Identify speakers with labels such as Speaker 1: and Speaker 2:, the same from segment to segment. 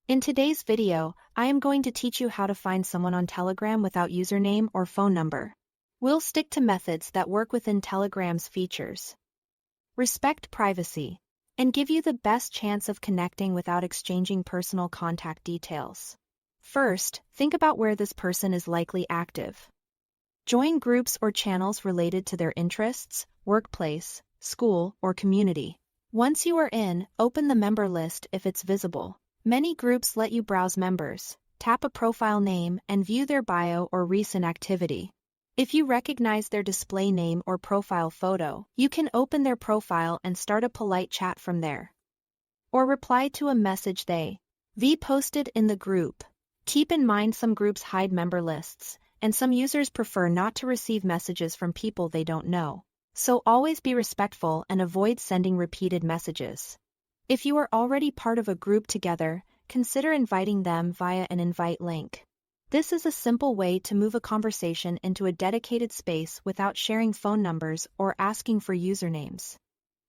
Speaker 1: In today's video, I am going to teach you how to find someone on Telegram without username or phone number. We'll stick to methods that work within Telegram's features, respect privacy, and give you the best chance of connecting without exchanging personal contact details. First, think about where this person is likely active. Join groups or channels related to their interests, workplace, school, or community. Once you are in, open the member list if it's visible. Many groups let you browse members, tap a profile name, and view their bio or recent activity. If you recognize their display name or profile photo, you can open their profile and start a polite chat from there. Or reply to a message they posted in the group. Keep in mind some groups hide member lists, and some users prefer not to receive messages from people they don't know. So always be respectful and avoid sending repeated messages. If you are already part of a group together, consider inviting them via an invite link. This is a simple way to move a conversation into a dedicated space without sharing phone numbers or asking for usernames.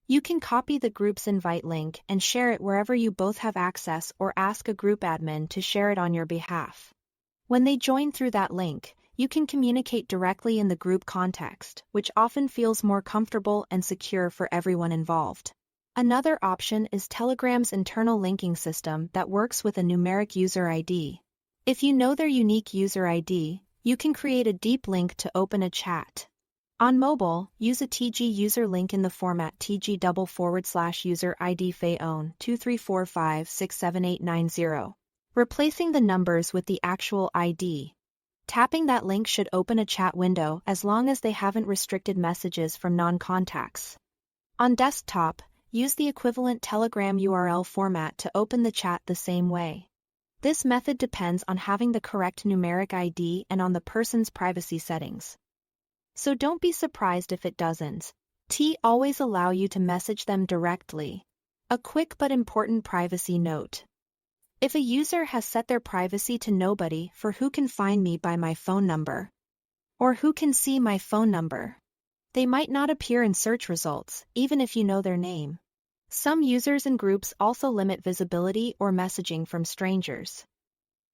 Speaker 1: You can copy the group's invite link and share it wherever you both have access or ask a group admin to share it on your behalf. When they join through that link, you can communicate directly in the group context, which often feels more comfortable and secure for everyone involved. Another option is Telegram's internal linking system that works with a numeric user ID. If you know their unique user ID, you can create a deep link to open a chat. On mobile, use a TG user link in the format tg:/user ID fayon 2345678890, replacing the numbers with the actual ID. Tapping that link should open a chat window as long as they haven't restricted messages from non-contacts. On desktop, use the equivalent Telegram URL format to open the chat the same way. This method depends on having the correct numeric ID and on the person's privacy settings. So don't be surprised if it doesn't. Always allow you to message them directly. A quick but important privacy note. If a user has set their privacy to nobody for who can find me by my phone number, or who can see my phone number, they might not appear in search results, even if you know their name. Some users and groups also limit visibility or messaging from strangers.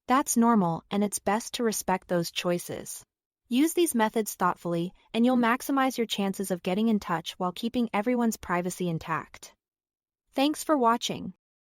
Speaker 1: That's normal, and it's best to respect those choices. Use these methods thoughtfully, and you'll maximize your chances of getting in touch while keeping everyone's privacy intact. Thanks for watching.